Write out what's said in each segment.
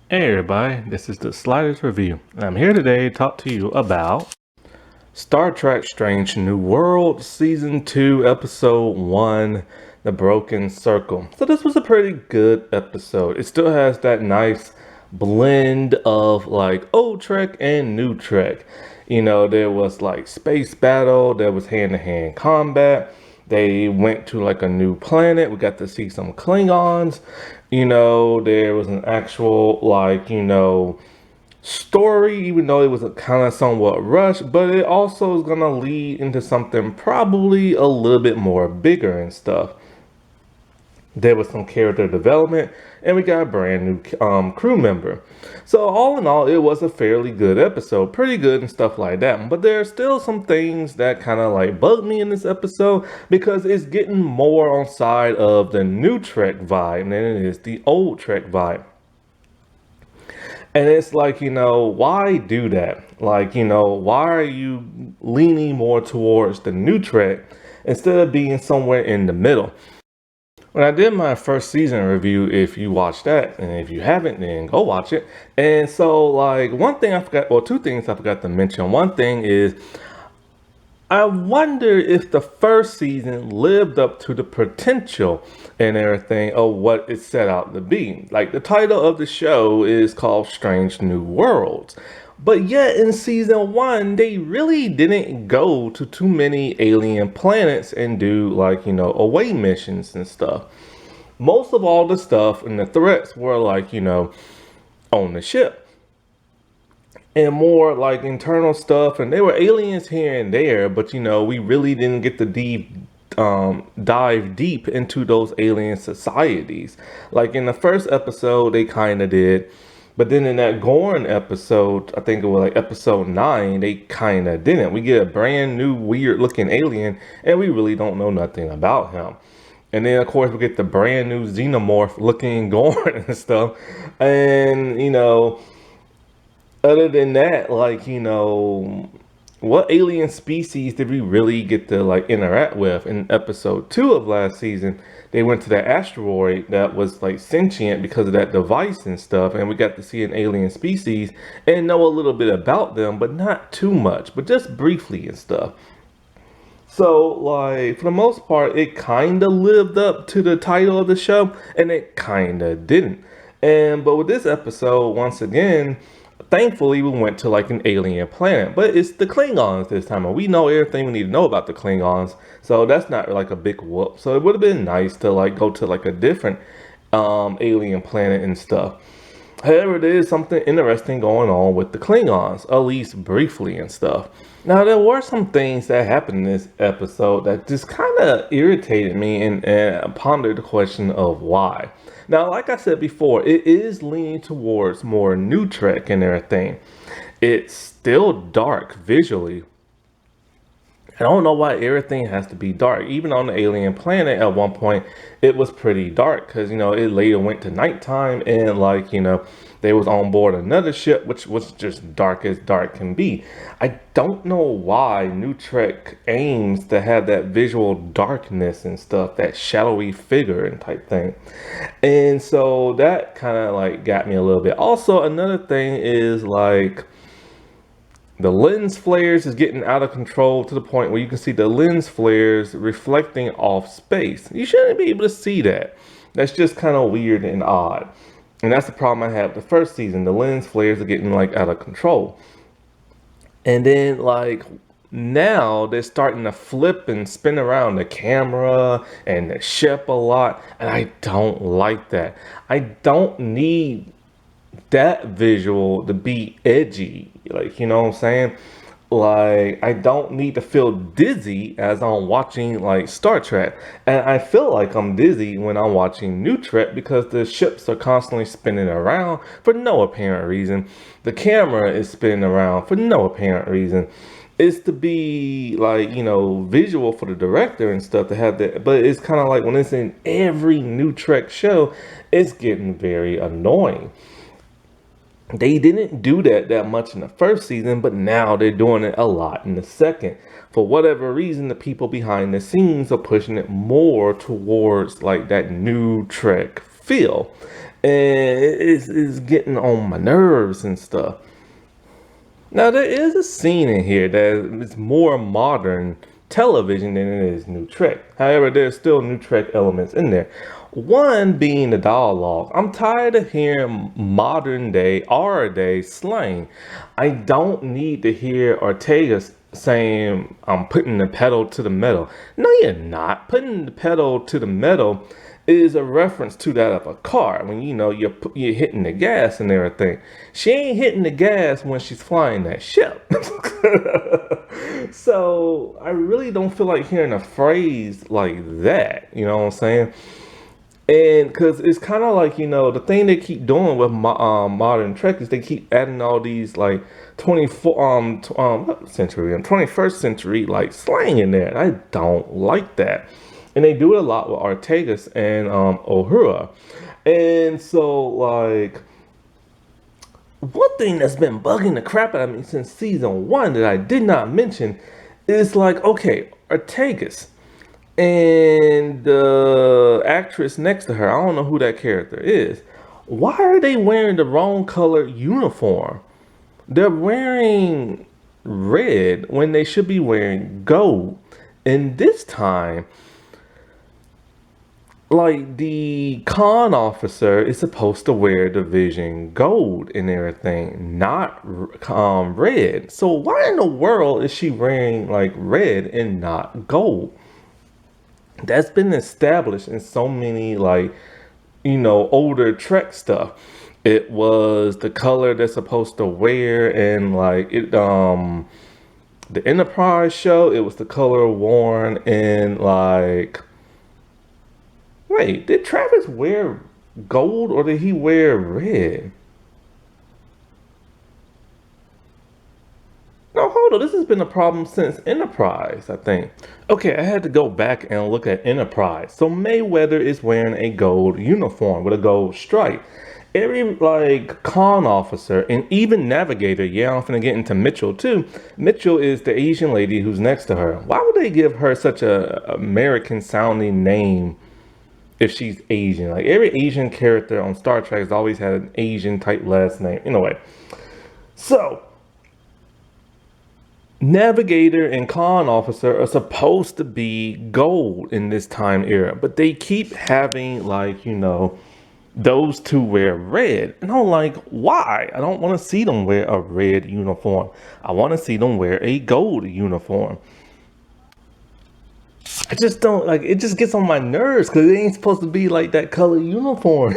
Hey everybody, this is the Sliders Review, and I'm here today to talk to you about Star Trek Strange New World Season 2, Episode 1, The Broken Circle. So this was a pretty good episode. It still has that nice blend of like old Trek and new Trek. You know, there was like space battle, there was hand-to-hand combat. They went to like a new planet. We got to see some Klingons. You know, there was an actual like, story, even though it was a kind of somewhat rushed, but it also is gonna lead into something probably a little bit more bigger and stuff. There was some character development, and we got a brand new crew member. So all in all, it was a fairly good episode, pretty good and stuff like that. But there are still some things that kind of like bug me in this episode because it's getting more on side of the new Trek vibe than it is the old Trek vibe. And it's like, why do that? Like, why are you leaning more towards the new Trek instead of being somewhere in the middle? When I did my first season review, if you watched that, and if you haven't, then go watch it. And so, like, one thing I forgot, or two things I forgot to mention. One thing is, I wonder if the first season lived up to the potential and everything of what it set out to be. Like, the title of the show is called Strange New Worlds. But yet in season 1, they really didn't go to too many alien planets and do like, away missions and stuff. Most of all the stuff and the threats were like, on the ship. And more like internal stuff, and there were aliens here and there, but we really didn't get to dive deep into those alien societies. Like in the first episode, they kind of did, but then in that Gorn episode, I think it was like episode 9, they kind of didn't. We get a brand new weird looking alien, and we really don't know nothing about him. And then, of course, we get the brand new xenomorph looking Gorn and stuff. And, other than that, like, what alien species did we really get to like interact with? In episode 2 of last season, they went to that asteroid that was like sentient because of that device and stuff, and we got to see an alien species and know a little bit about them, but not too much, but just briefly and stuff. So, like, for the most part, it kind of lived up to the title of the show, and it kind of didn't. But with this episode, once again, thankfully we went to like an alien planet, but it's the Klingons this time, and we know everything we need to know about the Klingons, so that's not like a big whoop. So it would have been nice to like go to like a different alien planet and stuff. However, there is something interesting going on with the Klingons, at least briefly and stuff. Now, there were some things that happened in this episode that just kind of irritated me and pondered the question of why. Now, like I said before, it is leaning towards more new Trek and everything. It's still dark visually. I don't know why everything has to be dark. Even on the alien planet, at one point, it was pretty dark because, it later went to nighttime and, like, they was on board another ship, which was just dark as dark can be. I don't know why New Trek aims to have that visual darkness and stuff, that shadowy figure and type thing. And so that kind of, like, got me a little bit. Also, another thing is, like, the lens flares is getting out of control to the point where you can see the lens flares reflecting off space. You shouldn't be able to see that. That's just kind of weird and odd. And that's the problem I had with the first season. The lens flares are getting like out of control. And then like now they're starting to flip and spin around the camera and the ship a lot. And I don't like that. I don't need that visual to be edgy, like, you know what I'm saying? Like, I don't need to feel dizzy as I'm watching like Star Trek, and I feel like I'm dizzy when I'm watching New Trek because the ships are constantly spinning around for no apparent reason. The camera is spinning around for no apparent reason. It's to be like, visual for the director and stuff to have that, but it's kind of like when it's in every New Trek show, it's getting very annoying. They didn't do that much in the first season, but now they're doing it a lot in the second. For whatever reason, the people behind the scenes are pushing it more towards like that new Trek feel. And it's getting on my nerves and stuff. Now there is a scene in here that is more modern television than it is New Trek. However, there's still New Trek elements in there. One being the dialogue. I'm tired of hearing modern day, our day slang. I don't need to hear Ortega saying, I'm putting the pedal to the metal. No, you're not. Putting the pedal to the metal is a reference to that of a car when you're hitting the gas and everything. She ain't hitting the gas when she's flying that ship. So I really don't feel like hearing a phrase like that. You know what I'm saying? And because it's kind of like, the thing they keep doing with modern Trek is they keep adding all these like 21st century like slang in there. And I don't like that. And they do it a lot with Ortegas and Uhura. And so like one thing that's been bugging the crap out of me since season 1 that I did not mention is like, okay, Ortegas and the actress next to her, I don't know who that character is. Why are they wearing the wrong color uniform? They're wearing red when they should be wearing gold. And this time, like the con officer is supposed to wear division gold and everything, not red. So why in the world is she wearing like red and not gold? That's been established in so many like older Trek stuff. It was the color they're supposed to wear, and like the Enterprise show, it was the color worn in like. Wait, did Travis wear gold or did he wear red? No, hold on. This has been a problem since Enterprise, I think. Okay, I had to go back and look at Enterprise. So Mayweather is wearing a gold uniform with a gold stripe. Every like con officer and even navigator, yeah, I'm finna get into Mitchell too. Mitchell is the Asian lady who's next to her. Why would they give her such a American sounding name if she's Asian? Like every Asian character on Star Trek has always had an Asian type last name. Anyway, so navigator and con officer are supposed to be gold in this time era, but they keep having like those two wear red, and I'm like, why? I don't want to see them wear a red uniform. I want to see them wear a gold uniform. I just don't like it. Just gets on my nerves because it ain't supposed to be like that color uniform,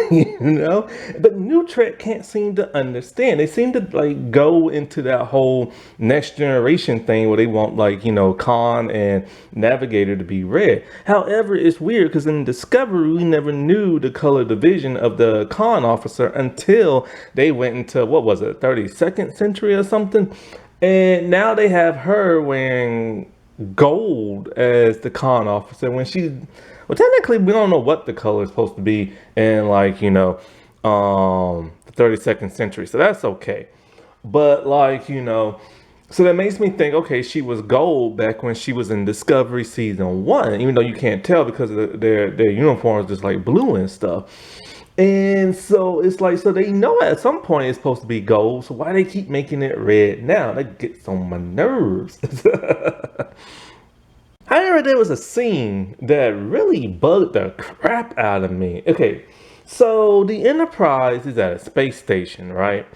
But New Trek can't seem to understand. They seem to like go into that whole next generation thing where they want like Khan and Navigator to be red. However, it's weird because in Discovery we never knew the color division of the Khan officer until they went into what was it, 32nd century or something, and now they have her wearing gold as the con officer when well, technically we don't know what the color is supposed to be in like the 32nd century, so that's okay. But like so that makes me think, okay, she was gold back when she was in Discovery season 1, even though you can't tell because of their uniforms just like blue and stuff. And so it's like, so they know at some point it's supposed to be gold. So why they keep making it red now? That gets on my nerves. However, there was a scene that really bugged the crap out of me. Okay, so the Enterprise is at a space station, right?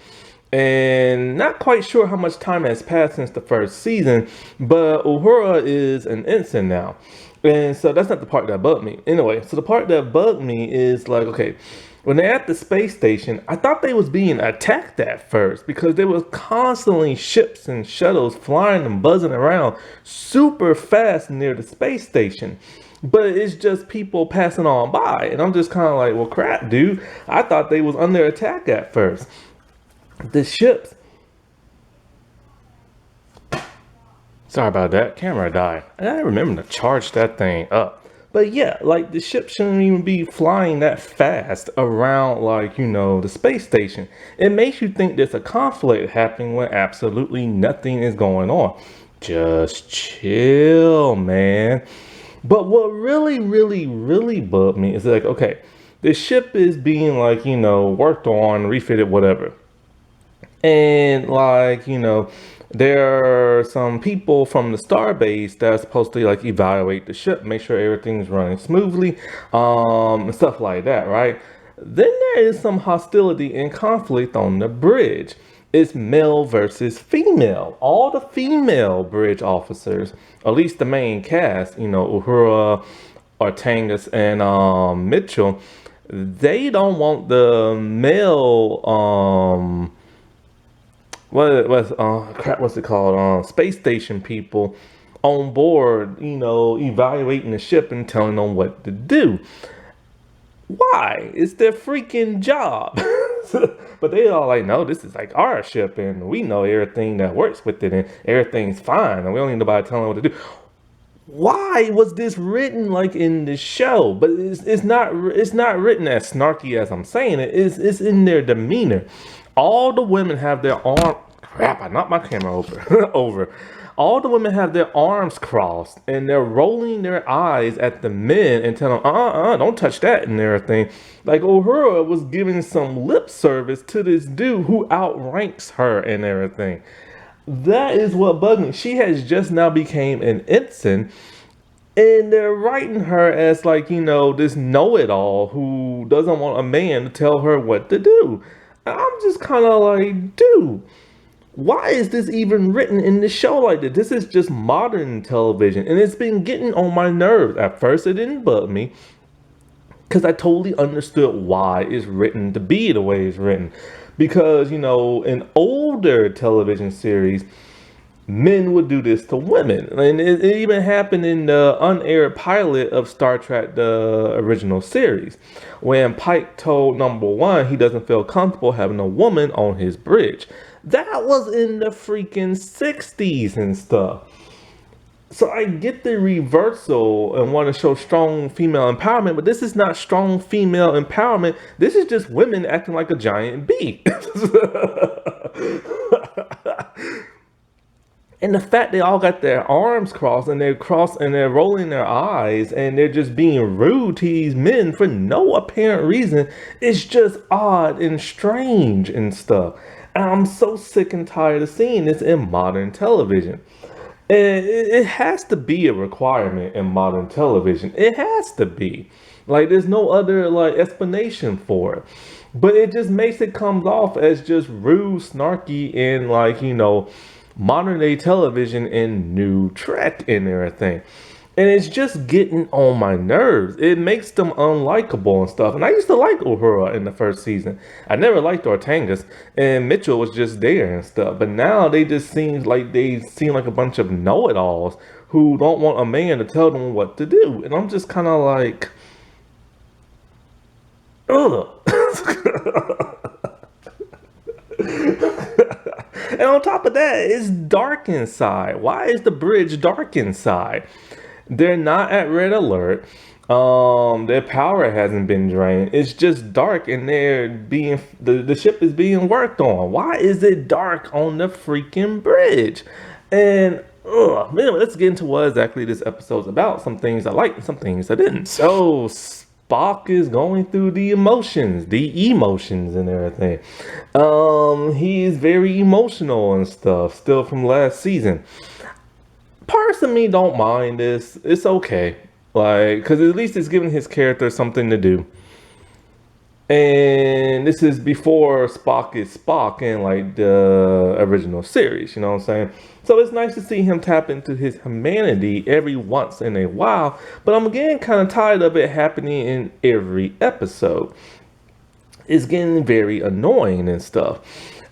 And not quite sure how much time has passed since the first season, but Uhura is an ensign now. And so that's not the part that bugged me. Anyway, so the part that bugged me is like, okay, when they're at the space station, I thought they was being attacked at first because there was constantly ships and shuttles flying and buzzing around super fast near the space station. But it's just people passing on by. And I'm just kind of like, well, crap, dude. I thought they was under attack at first. The ships. Sorry about that. Camera died. I gotta remember to charge that thing up. But yeah, like the ship shouldn't even be flying that fast around like, the space station. It makes you think there's a conflict happening when absolutely nothing is going on. Just chill, man. But what really, really, really bugged me is like, okay, the ship is being like, worked on, refitted, whatever. And like, there are some people from the starbase that are supposed to like evaluate the ship, make sure everything's running smoothly, and stuff like that, right? Then there is some hostility and conflict on the bridge. It's male versus female. All the female bridge officers, at least the main cast, Uhura, Artangus, and Mitchell, they don't want the male what's it called? Space station people on board, evaluating the ship and telling them what to do. Why? It's their freaking job. But they all like, no, this is like our ship, and we know everything that works with it, and everything's fine, and we don't need nobody telling them what to do. Why was this written like in the show? But it's not written as snarky as I'm saying it. It's in their demeanor. All the women have their arm. Crap! I knocked my camera over. All the women have their arms crossed and they're rolling their eyes at the men and telling them, don't touch that and everything. Like Uhura was giving some lip service to this dude who outranks her and everything. That is what bugged me. She has just now became an ensign, and they're writing her as like, this know-it-all who doesn't want a man to tell her what to do. And I'm just kind of like, dude, why is this even written in the show like this? This is just modern television, and it's been getting on my nerves. At first, it didn't bug me because I totally understood why it's written to be the way it's written. Because, in older television series, men would do this to women. And it even happened in the unaired pilot of Star Trek, the original series, when Pike told number one he doesn't feel comfortable having a woman on his bridge. That was in the freaking 60s and stuff. So I get the reversal and want to show strong female empowerment, but this is not strong female empowerment. This is just women acting like a giant bee. And the fact they all got their arms crossed and they're rolling their eyes and they're just being rude to these men for no apparent reason is just odd and strange and stuff. And I'm so sick and tired of seeing this in modern television. And it has to be a requirement in modern television. It has to be. Like, there's no other like explanation for it. But it just makes it comes off as just rude, snarky, and like, modern day television and new Trek and everything. And it's just getting on my nerves. It makes them unlikable and stuff. And I used to like Uhura in the first season. I never liked Artangus. And Mitchell was just there and stuff. But now they just seem like a bunch of know-it-alls who don't want a man to tell them what to do. And I'm just kind of like, ugh. And on top of that, it's dark inside. Why is the bridge dark inside? They're not at red alert. Their power hasn't been drained. It's just dark, and the ship is being worked on. Why is it dark on the freaking bridge? And anyway, let's get into what exactly this episode's about. Some things I liked and some things I didn't. So Spock is going through the emotions and everything. He is very emotional and stuff, still from last season. Parts of me don't mind this. It's okay. Like, because at least it's giving his character something to do. And this is before Spock is Spock in like the original series, you know what I'm saying? So it's nice to see him tap into his humanity every once in a while. But I'm getting kind of tired of it happening in every episode. It's getting very annoying and stuff.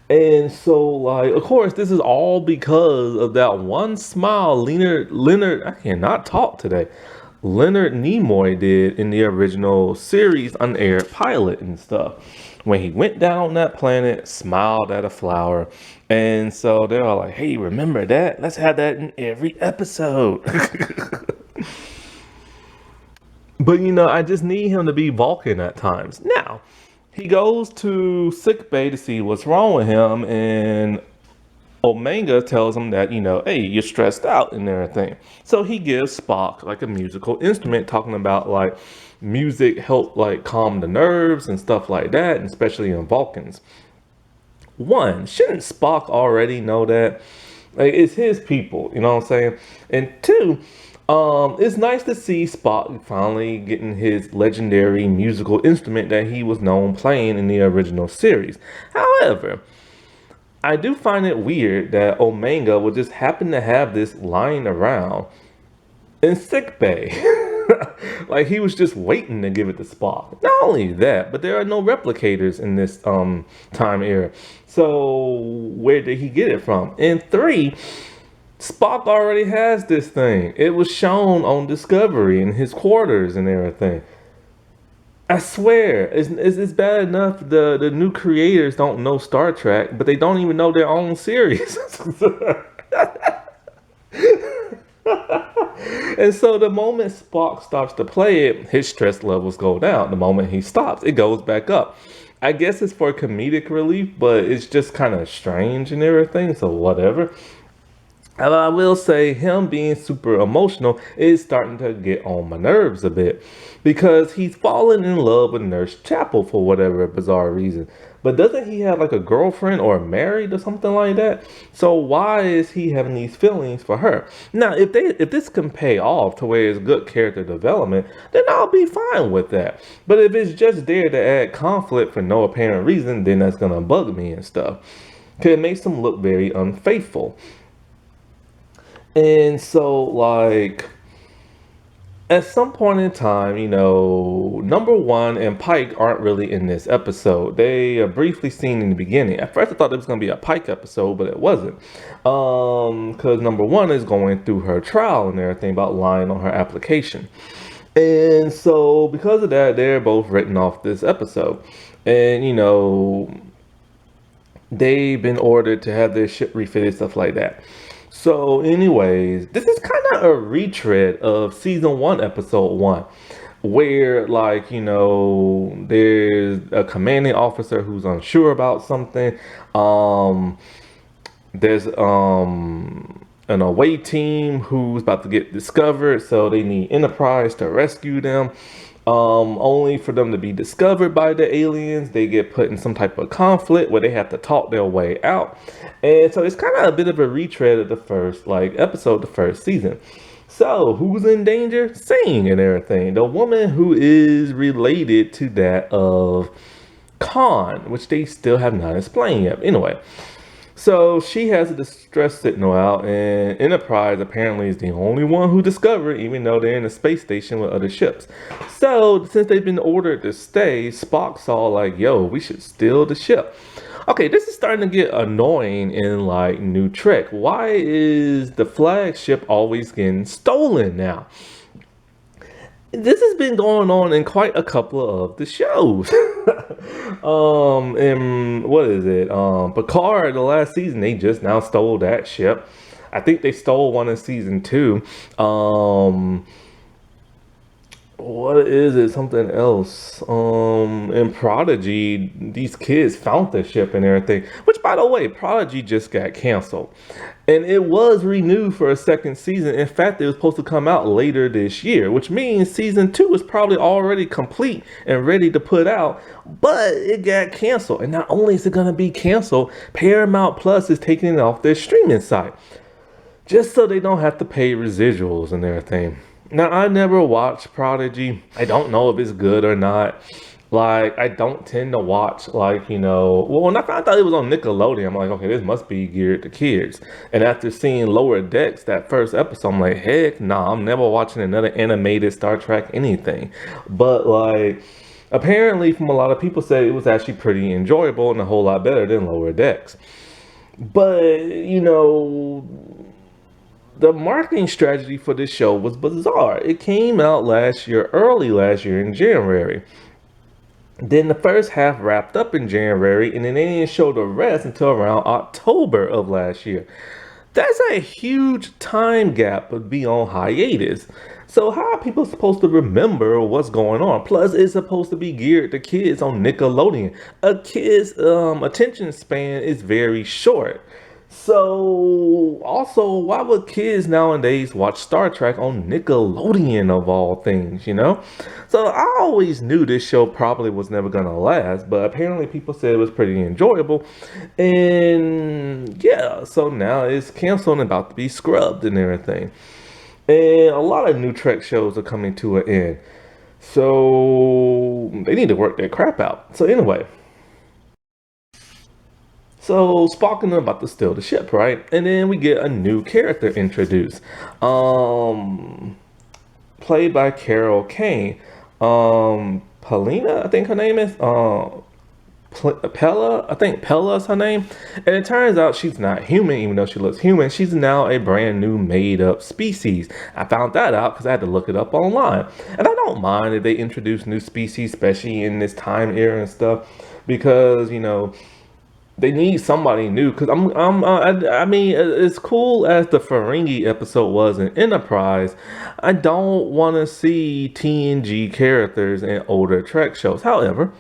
And so, like, of course, this is all because of that one smile Leonard, I cannot talk today. Leonard Nimoy did in the original series unaired pilot and stuff. When he went down on that planet, smiled at a flower. And so they're all like, hey, remember that? Let's have that in every episode. But, I just need him to be Vulcan at times. Now, he goes to sickbay to see what's wrong with him, and Omega tells him that, hey, you're stressed out and everything. So he gives Spock like a musical instrument talking about like, music helped like calm the nerves and stuff like that, and especially in Vulcans. One, shouldn't Spock already know that? Like, it's his people, you know what I'm saying? And two, it's nice to see Spock finally getting his legendary musical instrument that he was known playing in the original series. However, I do find it weird that Omega would just happen to have this lying around in sick bay. Like he was just waiting to give it to Spock. Not only that, but there are no replicators in this time era. So where did he get it from? And three, Spock already has this thing. It was shown on Discovery in his quarters and everything. I swear, it's bad enough the new creators don't know Star Trek, but they don't even know their own series. And so the moment Spock stops to play it, his stress levels go down. The moment he stops, it goes back up. I guess it's for comedic relief, but it's just kind of strange and everything, so whatever. And I will say him being super emotional is starting to get on my nerves a bit because he's fallen in love with Nurse Chapel for whatever bizarre reason. But doesn't he have like a girlfriend or married or something like that? So why is he having these feelings for her? Now, if this can pay off to where it's good character development, then I'll be fine with that. But if it's just there to add conflict for no apparent reason, then that's gonna bug me and stuff. Cause it makes him look very unfaithful. And so, like, at some point in time, you know, number one and Pike aren't really in this episode. They are briefly seen in the beginning. At first, I thought it was going to be a Pike episode, but it wasn't. Because number one is going through her trial and everything about lying on her application. And so, because of that, they're both written off this episode. And, you know, they've been ordered to have their ship refitted, stuff like that. So anyways, this is kind of a retread of season 1, episode 1, where like, you know, there's a commanding officer who's unsure about something. There's an away team who's about to get discovered, so they need Enterprise to rescue them. Only for them to be discovered by the aliens. They get put in some type of conflict where they have to talk their way out. And so it's kind of a bit of a retread of the first episode, the first season. So who's in danger? Singh and everything. The woman who is related to that of Khan, which they still have not explained yet. Anyway, so she has a distress signal out, and Enterprise apparently is the only one who discovered, even though they're in a space station with other ships. So since they've been ordered to stay, Spock saw like, yo, we should steal the ship. Okay, this is starting to get annoying in like New Trek. Why is the flagship always getting stolen now? This has been going on in quite a couple of the shows. And what is it? Picard, the last season, they just now stole that ship. I think they stole one in season 2. What is it? Something else. In Prodigy, these kids found the ship and everything. Which, by the way, Prodigy just got canceled. And it was renewed for a second season. In fact, it was supposed to come out later this year, which means season 2 is probably already complete and ready to put out, but it got canceled. And not only is it going to be canceled, Paramount Plus is taking it off their streaming site, just so they don't have to pay residuals and everything. Now, I never watched Prodigy. I don't know if it's good or not. Like, I don't tend to watch, like, you know, well, when I found out it was on Nickelodeon, I'm like, okay, this must be geared to kids. And after seeing Lower Decks, that first episode, I'm like, heck nah, I'm never watching another animated Star Trek anything. But, like, apparently from a lot of people said it was actually pretty enjoyable and a whole lot better than Lower Decks. But, you know, the marketing strategy for this show was bizarre. It came out early last year in January. Then the first half wrapped up in January, and then they didn't show the rest until around October of last year. That's a huge time gap to be on hiatus. So how are people supposed to remember what's going on? Plus, it's supposed to be geared to kids on Nickelodeon. A kid's attention span is very short. So, also, why would kids nowadays watch Star Trek on Nickelodeon of all things, you know? So, I always knew this show probably was never gonna last, but apparently people said it was pretty enjoyable. And yeah, so now it's canceled and about to be scrubbed and everything. And a lot of new Trek shows are coming to an end. So, they need to work their crap out. So, anyway. So Spock and them about to steal the ship, right? And then we get a new character introduced, um, played by Carol Kane. Paulina, I think her name is. Pella, I think Pella is her name. And it turns out she's not human, even though she looks human. She's now a brand new made up species. I found that out because I had to look it up online. And I don't mind if they introduce new species, especially in this time era and stuff, because, they need somebody new because I mean, as cool as the Ferengi episode was in Enterprise, I don't want to see TNG characters in older Trek shows. However,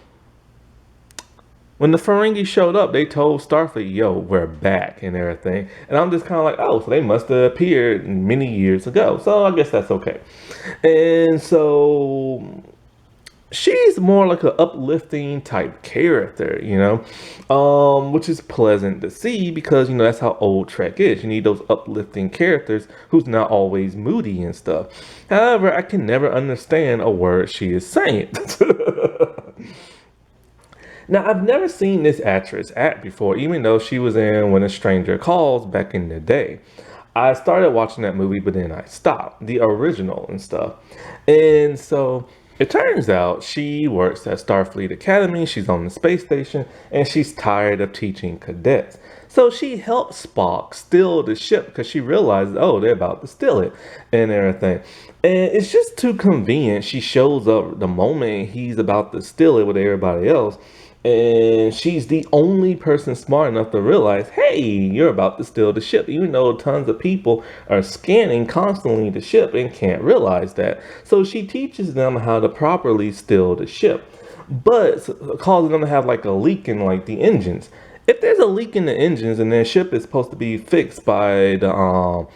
when the Ferengi showed up, they told Starfleet, "Yo, we're back" and everything, and I'm just kind of like, "Oh, so they must have appeared many years ago." So I guess that's okay. And so she's more like an uplifting type character, which is pleasant to see because that's how old Trek is. You need those uplifting characters who's not always moody and stuff. However, I can never understand a word she is saying. Now, I've never seen this actress act before, even though she was in When a Stranger Calls back in the day. I started watching that movie, but then I stopped, the original and stuff. And so it turns out she works at Starfleet Academy, she's on the space station, and she's tired of teaching cadets. So she helps Spock steal the ship because she realizes, oh, they're about to steal it and everything. And it's just too convenient. She shows up the moment he's about to steal it with everybody else. And she's the only person smart enough to realize, hey, you're about to steal the ship, even though tons of people are scanning constantly the ship and can't realize that. So she teaches them how to properly steal the ship, but causing them to have like a leak in like the engines. If there's a leak in the engines and their ship is supposed to be fixed by the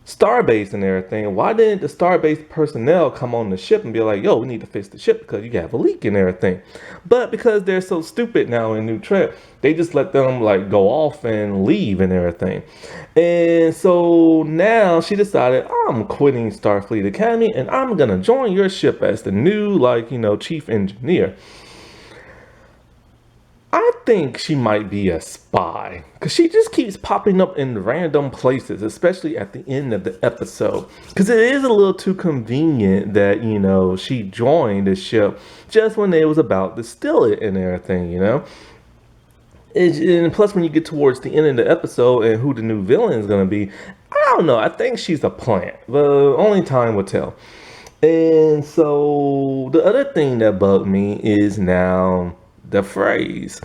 Starbase and everything, why didn't the Starbase personnel come on the ship and be like, yo, we need to fix the ship because you have a leak and everything? But because they're so stupid now in New Trek, they just let them like go off and leave and everything. And so now she decided, I'm quitting Starfleet Academy and I'm gonna join your ship as the new chief engineer. I think she might be a spy because she just keeps popping up in random places, especially at the end of the episode. Because it is a little too convenient that, she joined the ship just when they was about to steal it and everything. And plus, when you get towards the end of the episode and who the new villain is going to be, I don't know. I think she's a plant, but only time will tell. And so the other thing that bugged me is now the phrase.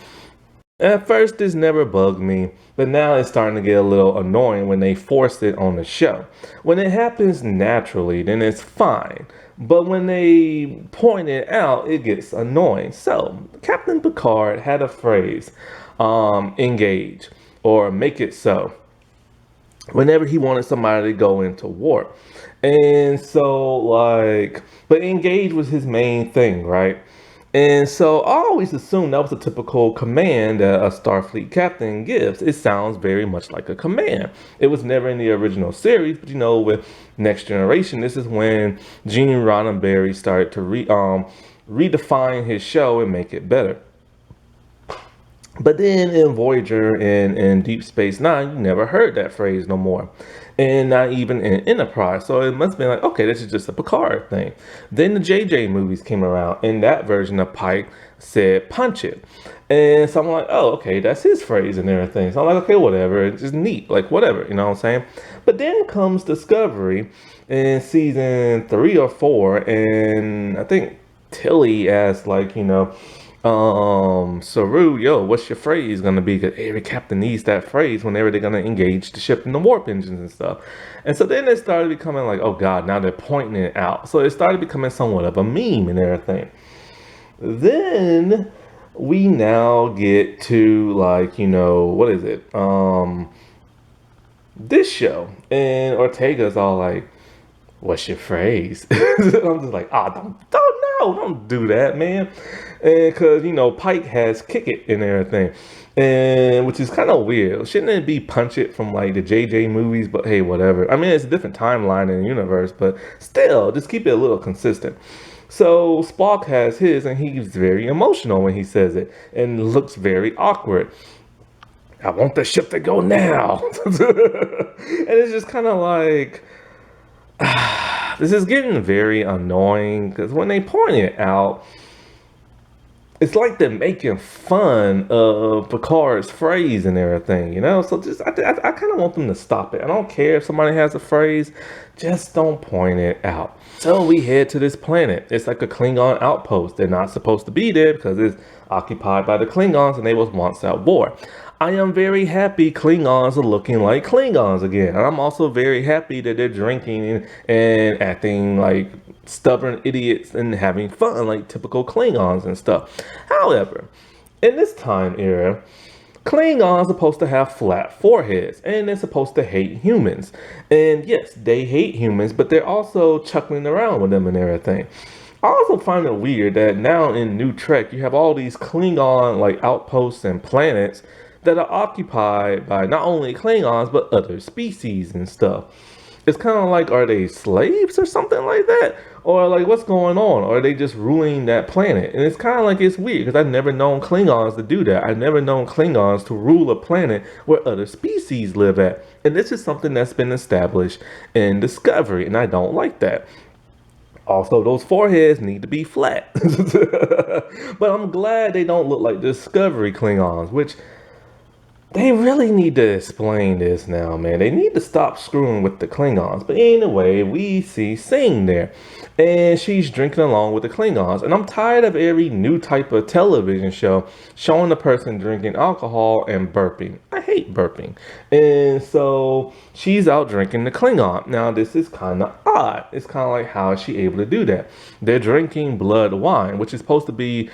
At first, this never bugged me, but now it's starting to get a little annoying when they force it on the show. When it happens naturally, then it's fine. But when they point it out, it gets annoying. So, Captain Picard had a phrase, engage, or make it so, whenever he wanted somebody to go into warp. And so, but engage was his main thing, right? And so I always assumed that was a typical command that a Starfleet captain gives. It sounds very much like a command. It was never in the original series, but with Next Generation, this is when Gene Roddenberry started to redefine his show and make it better. But then in Voyager and in Deep Space Nine, you never heard that phrase no more. And not even in Enterprise. So it must be like, okay, this is just a Picard thing. Then the JJ movies came around, and that version of Pike said, punch it. And so I'm like, oh, okay, that's his phrase and everything. So I'm like, okay, whatever. It's just neat. Like, whatever, you know what I'm saying? But then comes Discovery in season 3 or 4, and I think Tilly asked, Saru, yo, what's your phrase gonna be? Because every captain needs that phrase whenever they're gonna engage the ship in the warp engines and stuff. And so then it started becoming like, oh god, now they're pointing it out. So it started becoming somewhat of a meme and everything. Then we now get to what is it? this show. And Ortega's all like, what's your phrase? I'm just like, don't do that, man. And because, Pike has kick it and everything. And which is kind of weird. Shouldn't it be punch it from like the JJ movies? But hey, whatever. I mean, it's a different timeline in the universe, but still, just keep it a little consistent. So Spock has his, and he's very emotional when he says it, and looks very awkward. I want the ship to go now. And it's just kind of like, this is getting very annoying because when they point it out, it's like they're making fun of Picard's phrase and everything, So just, I kind of want them to stop it. I don't care if somebody has a phrase, just don't point it out. So we head to this planet. It's like a Klingon outpost. They're not supposed to be there because it's occupied by the Klingons and they was once at war. I am very happy Klingons are looking like Klingons again. And I'm also very happy that they're drinking and acting like stubborn idiots and having fun like typical Klingons and stuff. However, in this time era, Klingons are supposed to have flat foreheads and they're supposed to hate humans. And yes, they hate humans, but they're also chuckling around with them and everything. I also find it weird that now in New Trek, you have all these Klingon like outposts and planets that are occupied by not only Klingons, but other species and stuff. It's kind of like, are they slaves or something like that? Or like, what's going on? Or are they just ruling that planet? And it's kind of like, it's weird because I've never known Klingons to do that. I've never known Klingons to rule a planet where other species live at. And this is something that's been established in Discovery, and I don't like that. Also, those foreheads need to be flat. But I'm glad they don't look like Discovery Klingons, which they really need to explain this now, man. They need to stop screwing with the Klingons. But anyway, we see Singh there. And she's drinking along with the Klingons. And I'm tired of every new type of television show showing the person drinking alcohol and burping. I hate burping. And so she's out drinking the Klingon. Now, this is kind of odd. It's kind of like, how is she able to do that? They're drinking blood wine, which is supposed to be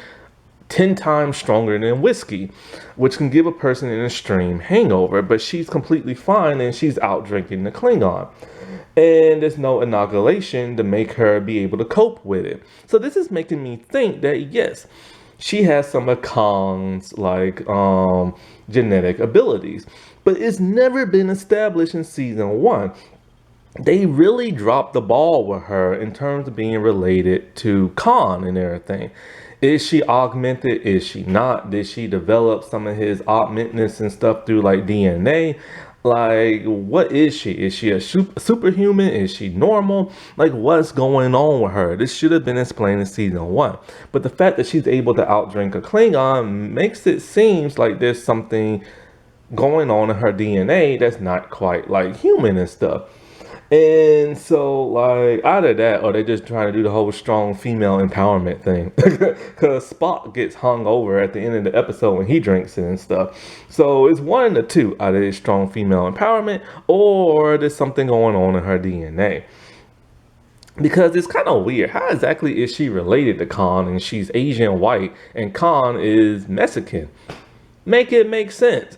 10 times stronger than whiskey, which can give a person an extreme hangover, but she's completely fine and she's out drinking the Klingon. And there's no inoculation to make her be able to cope with it. So this is making me think that yes, she has some of Khan's like genetic abilities, but it's never been established in season 1. They really dropped the ball with her in terms of being related to Khan and everything. Is she augmented? Is she not? Did she develop some of his augmentness and stuff through like DNA? Like, what is she? Is she a superhuman? Is she normal? Like, what's going on with her? This should have been explained in season 1. But the fact that she's able to outdrink a Klingon makes it seem like there's something going on in her DNA that's not quite like human and stuff. And so, like, either that or they're just trying to do the whole strong female empowerment thing. Because Spock gets hung over at the end of the episode when he drinks it and stuff. So it's one of the two. Either it's strong female empowerment or there's something going on in her DNA. Because it's kind of weird. How exactly is she related to Khan and she's Asian white and Khan is Mexican? Make it make sense.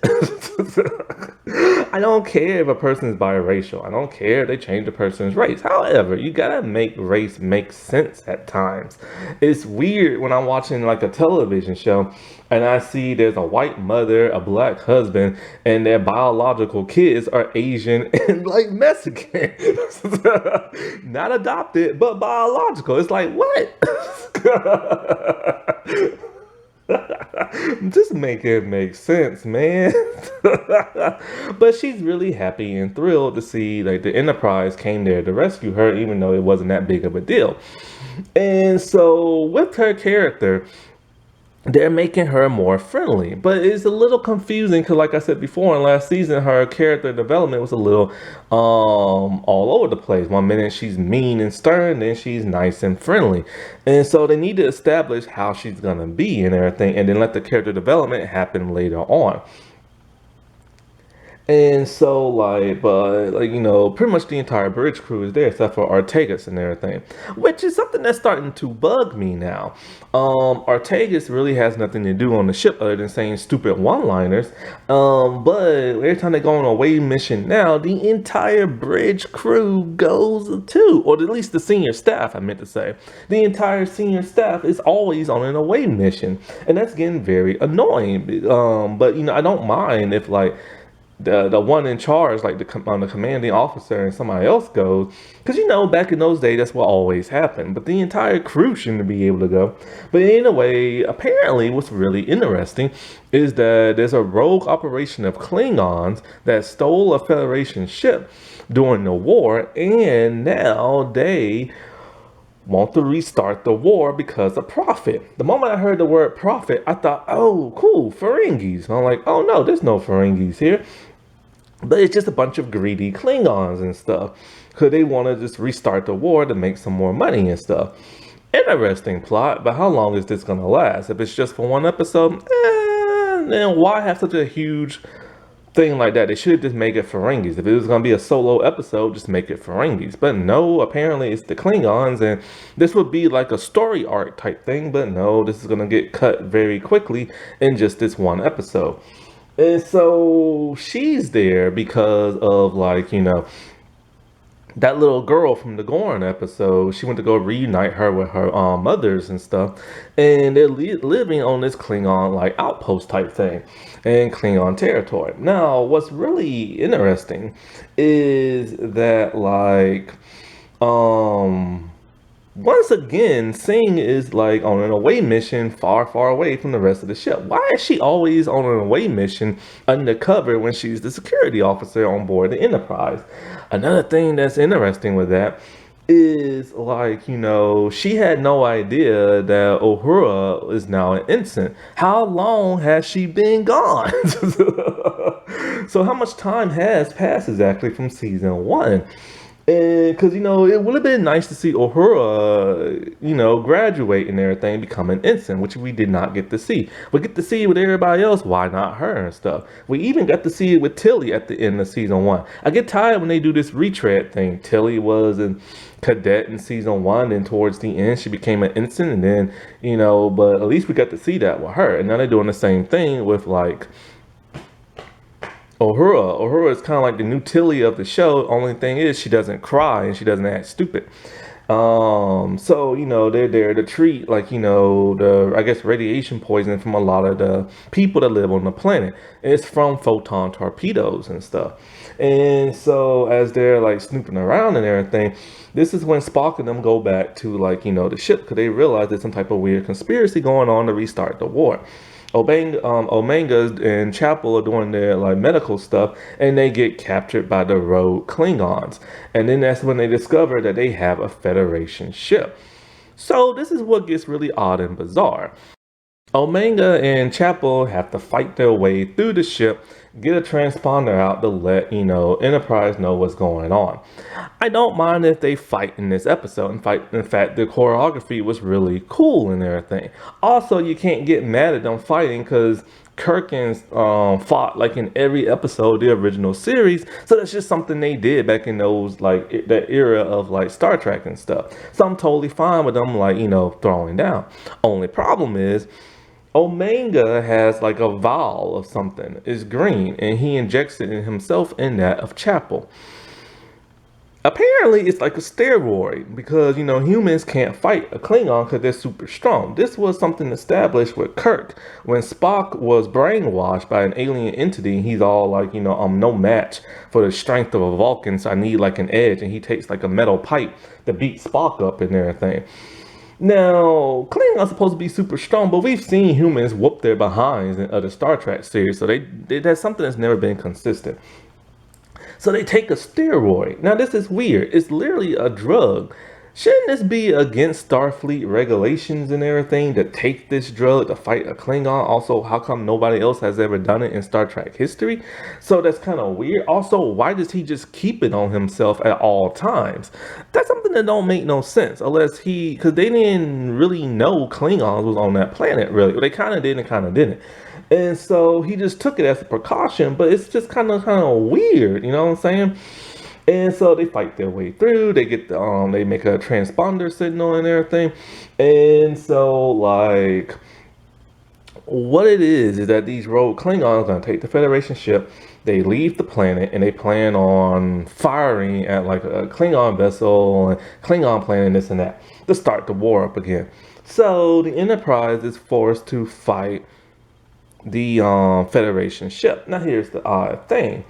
I don't care if a person is biracial. I don't care if they change a person's race. However, you gotta make race make sense at times. It's weird when I'm watching like a television show and I see there's a white mother, a black husband, and their biological kids are Asian and like Mexican. Not adopted, but biological. It's like, what? Just make it make sense, man. But she's really happy and thrilled to see like the Enterprise came there to rescue her, even though it wasn't that big of a deal. And so with her character, they're making her more friendly, but it's a little confusing because like I said before in last season, her character development was a little all over the place. One minute she's mean and stern, then she's nice and friendly. And so they need to establish how she's gonna be and everything, and then let the character development happen later on. And so, like, but, like, pretty much the entire bridge crew is there except for Artagas and everything, which is something that's starting to bug me now. Artagas really has nothing to do on the ship other than saying stupid one-liners. But every time they go on a away mission now, the entire bridge crew goes too, or at least the senior staff, I meant to say. The entire senior staff is always on an away mission, and that's getting very annoying. But, I don't mind if, like, the one in charge, like the commanding officer, and somebody else goes, because back in those days that's what always happened. But the entire crew shouldn't be able to go. But anyway, apparently, what's really interesting is that there's a rogue operation of Klingons that stole a Federation ship during the war, and now they want to restart the war because of profit. The moment I heard the word profit, I thought, oh, cool, Ferengis. And I'm like, oh no, there's no Ferengis here. But it's just a bunch of greedy Klingons and stuff. Because they want to just restart the war to make some more money and stuff. Interesting plot, but how long is this going to last? If it's just for one episode, then why have such a huge thing like that? They should just make it Ferengis. If it was going to be a solo episode, just make it Ferengis. But no, apparently it's the Klingons, and this would be like a story arc type thing. But no, this is going to get cut very quickly in just this one episode. And so she's there because of, like, that little girl from the Gorn episode. She went to go reunite her with her mothers and stuff. And they're living on this Klingon, like, outpost type thing in Klingon territory. Now, what's really interesting is that, like, once again, Singh is, like, on an away mission far, far away from the rest of the ship. Why is she always on an away mission undercover when she's the security officer on board the Enterprise? Another thing that's interesting with that is, like, she had no idea that Uhura is now an ensign. How long has she been gone? So how much time has passed exactly from season 1? Because, it would have been nice to see Uhura, graduate and everything, become an ensign, which we did not get to see. We get to see it with everybody else, why not her and stuff? We even got to see it with Tilly at the end of season 1. I get tired when they do this retread thing. Tilly was a cadet in season 1, and towards the end, she became an ensign, and then, but at least we got to see that with her. And now they're doing the same thing with, like, Uhura is kind of like the new Tilly of the show. Only thing is she doesn't cry and she doesn't act stupid. So, they're there to treat, like, the, I guess, radiation poisoning from a lot of the people that live on the planet. It's from photon torpedoes and stuff. And so as they're, like, snooping around and everything, this is when Spock and them go back to, like, the ship, because they realize there's some type of weird conspiracy going on to restart the war. Omega and Chapel are doing their, like, medical stuff, and they get captured by the rogue Klingons. And then that's when they discover that they have a Federation ship. So this is what gets really odd and bizarre. Omega and Chapel have to fight their way through the ship, get a transponder out to let, Enterprise know what's going on. I don't mind if they fight in this episode. In fact, the choreography was really cool and everything. Also, you can't get mad at them fighting because Kirkins fought, like, in every episode of the original series. So that's just something they did back in those, like, that era of, like, Star Trek and stuff. So I'm totally fine with them, like, throwing down. Only problem is Omega has, like, a vial of something. It's green, and he injects it in himself and that of Chapel. Apparently, it's like a steroid because, humans can't fight a Klingon because they're super strong. This was something established with Kirk when Spock was brainwashed by an alien entity. He's all like, I'm no match for the strength of a Vulcan, so I need, like, an edge. And he takes, like, a metal pipe to beat Spock up and everything. Now, Klingons supposed to be super strong, but we've seen humans whoop their behinds in other Star Trek series, so that's something that's never been consistent. So they take a steroid. Now, this is weird. It's literally a drug. Shouldn't this be against Starfleet regulations and everything to take this drug to fight a Klingon? Also, how come nobody else has ever done it in Star Trek history? So that's kind of weird. Also, why does he just keep it on himself at all times? That's something that don't make no sense unless because they didn't really know Klingons was on that planet, really. Well, they kind of did and kind of didn't. And so he just took it as a precaution, but it's just kind of weird, you know what I'm saying? And so they fight their way through. They get they make a transponder signal and everything. And so like what it is that these rogue Klingons are gonna take the Federation ship. They leave the planet and they plan on firing at like a Klingon vessel and Klingon planet, this and that, to start the war up again. So the Enterprise is forced to fight the Federation ship. Now here's the odd thing.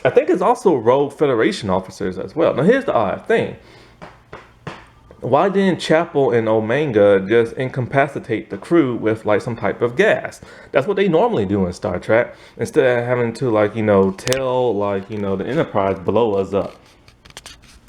I think it's also rogue Federation officers as well. Now here's the odd thing. Why didn't Chapel and Omega just incapacitate the crew with like some type of gas? That's what they normally do in Star Trek. Instead of having to like, tell like, the Enterprise blow us up.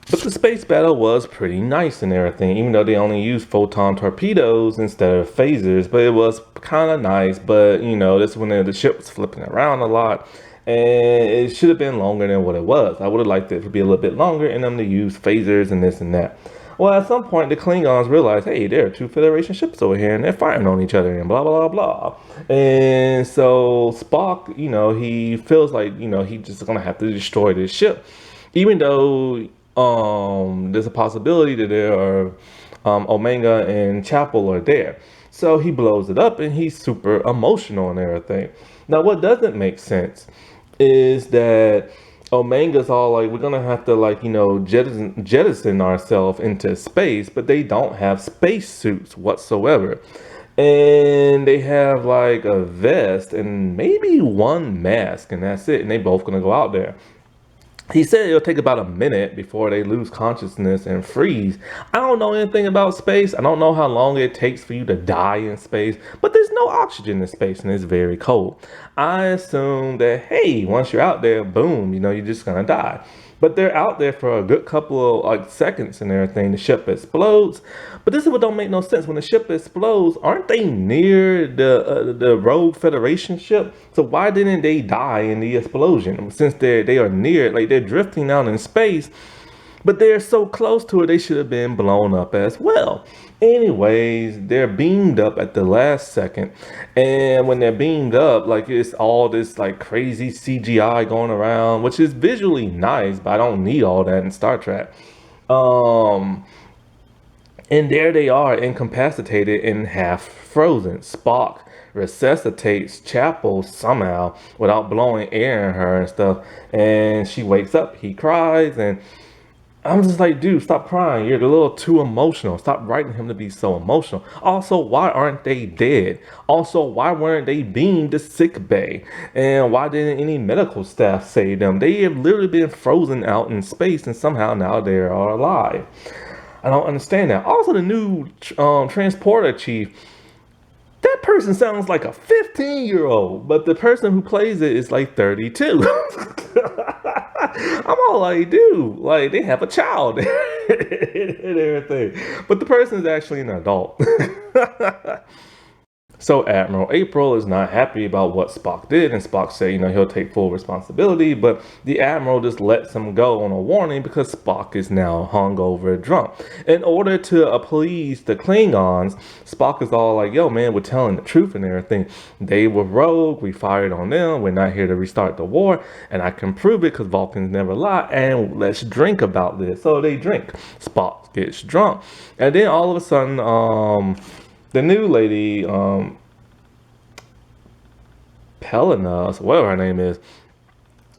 But the space battle was pretty nice and everything, even though they only used photon torpedoes instead of phasers. But it was kind of nice. But, this is when the ship was flipping around a lot. And it should have been longer than what it was. I would have liked it to be a little bit longer and them to use phasers and this and that. Well, at some point, the Klingons realized, hey, there are two Federation ships over here and they're firing on each other and blah, blah, blah. And so Spock, he feels like, he's just going to have to destroy this ship. Even though there's a possibility that there are Omega and Chapel are there. So he blows it up and he's super emotional and everything. Now, what doesn't make sense is that Omega's all like, we're gonna have to like, jettison ourselves into space, but they don't have space suits whatsoever. And they have like a vest and maybe one mask and that's it. And they both gonna go out there. He said it'll take about a minute before they lose consciousness and freeze. I don't know anything about space. I don't know how long it takes for you to die in space, but there's no oxygen in space and it's very cold. I assume that, hey, once you're out there, boom, you're just gonna die. But they're out there for a good couple of like seconds and everything. The ship explodes. But this is what don't make no sense. When the ship explodes, aren't they near the Rogue Federation ship? So why didn't they die in the explosion? Since they are near, like they're drifting out in space, but they're so close to it, they should have been blown up as well. Anyways, they're beamed up at the last second. And when they're beamed up, like it's all this like crazy CGI going around, which is visually nice, but I don't need all that in Star Trek. And there they are, incapacitated and half frozen. Spock resuscitates Chapel somehow without blowing air in her and stuff. And she wakes up, he cries, and I'm just like, dude, stop crying. You're a little too emotional. Stop writing him to be so emotional. Also, why aren't they dead? Also, why weren't they beamed to sick bay? And why didn't any medical staff save them? They have literally been frozen out in space and somehow now they are alive. I don't understand that. Also, the new transporter chief, that person sounds like a 15-year-old, but the person who plays it is like 32. I'm all like, dude, like they have a child and everything. But the person is actually an adult. So Admiral April is not happy about what Spock did, and Spock said, he'll take full responsibility, but the Admiral just lets him go on a warning because Spock is now hungover drunk. In order to appease the Klingons, Spock is all like, yo man, we're telling the truth and everything. They were rogue, we fired on them, we're not here to restart the war, and I can prove it because Vulcans never lie, and let's drink about this. So they drink. Spock gets drunk, and then all of a sudden, the new lady, Pelena, whatever her name is,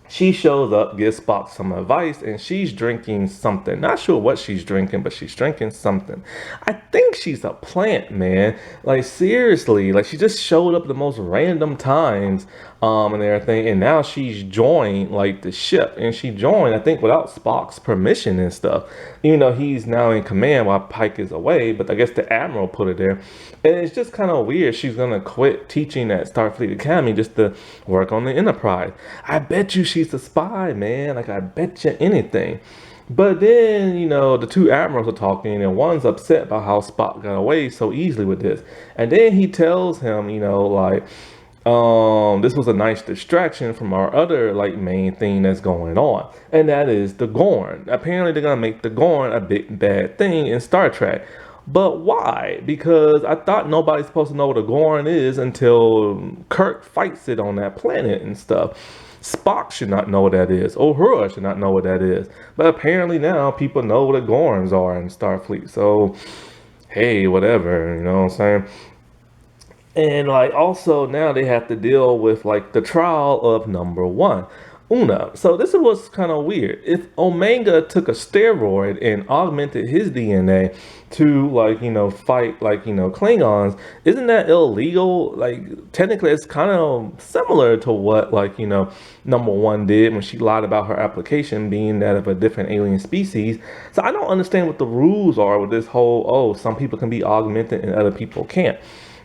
she shows up, gives Spock some advice, and she's drinking something. Not sure what she's drinking, but she's drinking something. I think she's a plant, man. Like, seriously. Like, she just showed up at the most random times and everything, and now she's joined, like, the ship. And she joined, I think, without Spock's permission and stuff. Even though he's now in command while Pike is away, but I guess the Admiral put her there. And it's just kind of weird. She's going to quit teaching at Starfleet Academy just to work on the Enterprise. I bet you she's a spy, man. Like, I bet you anything. But then, the two admirals are talking, and one's upset about how Spock got away so easily with this. And then he tells him, like, this was a nice distraction from our other like main thing that's going on, and that is the Gorn. Apparently, they're gonna make the Gorn a big bad thing in Star Trek. But why? Because I thought nobody's supposed to know what a Gorn is until Kirk fights it on that planet and stuff. Spock should not know what that is. Uhura should not know what that is. But apparently now people know what the Gorns are in Starfleet. So, hey, whatever, you know what I'm saying? And like also now they have to deal with like the trial of number one, Una. So this is what's kind of weird. If Omega took a steroid and augmented his DNA to like fight like Klingons, isn't that illegal? Like technically it's kind of similar to what like number one did when she lied about her application being that of a different alien species. So I don't understand what the rules are with this whole, oh, some people can be augmented and other people can't.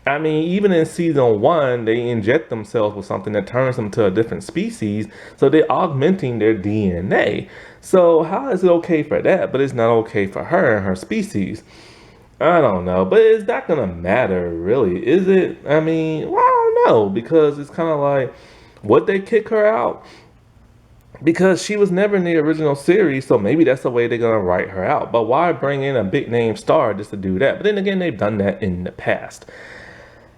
I mean, even in season one, they inject themselves with something that turns them to a different species. So they're augmenting their DNA. So how is it okay for that, but it's not okay for her and her species? I don't know, but it's not gonna matter really, is it? I mean, well, I don't know, because it's kind of like, would they kick her out? Because she was never in the original series, so maybe that's the way they're gonna write her out. But why bring in a big name star just to do that? But then again, they've done that in the past.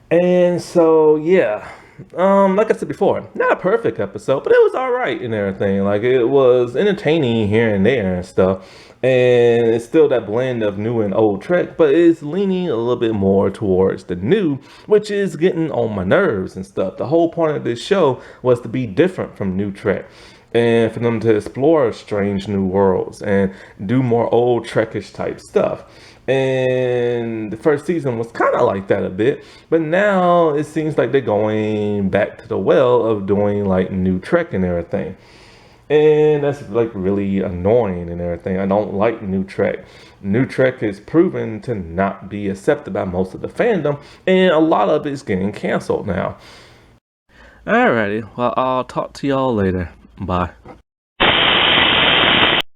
And so, yeah, like I said before, not a perfect episode, but it was all right and everything. Like it was entertaining here and there and stuff. And it's still that blend of new and old Trek, but it's leaning a little bit more towards the new, which is getting on my nerves and stuff. The whole point of this show was to be different from new Trek and for them to explore strange new worlds and do more old Trekish type stuff. And the first season was kind of like that a bit, but now it seems like they're going back to the well of doing like new Trek and everything. And that's like really annoying and everything. I don't like new Trek. New Trek is proven to not be accepted by most of the fandom, and a lot of it's getting canceled now. Alrighty, well, I'll talk to y'all later. Bye.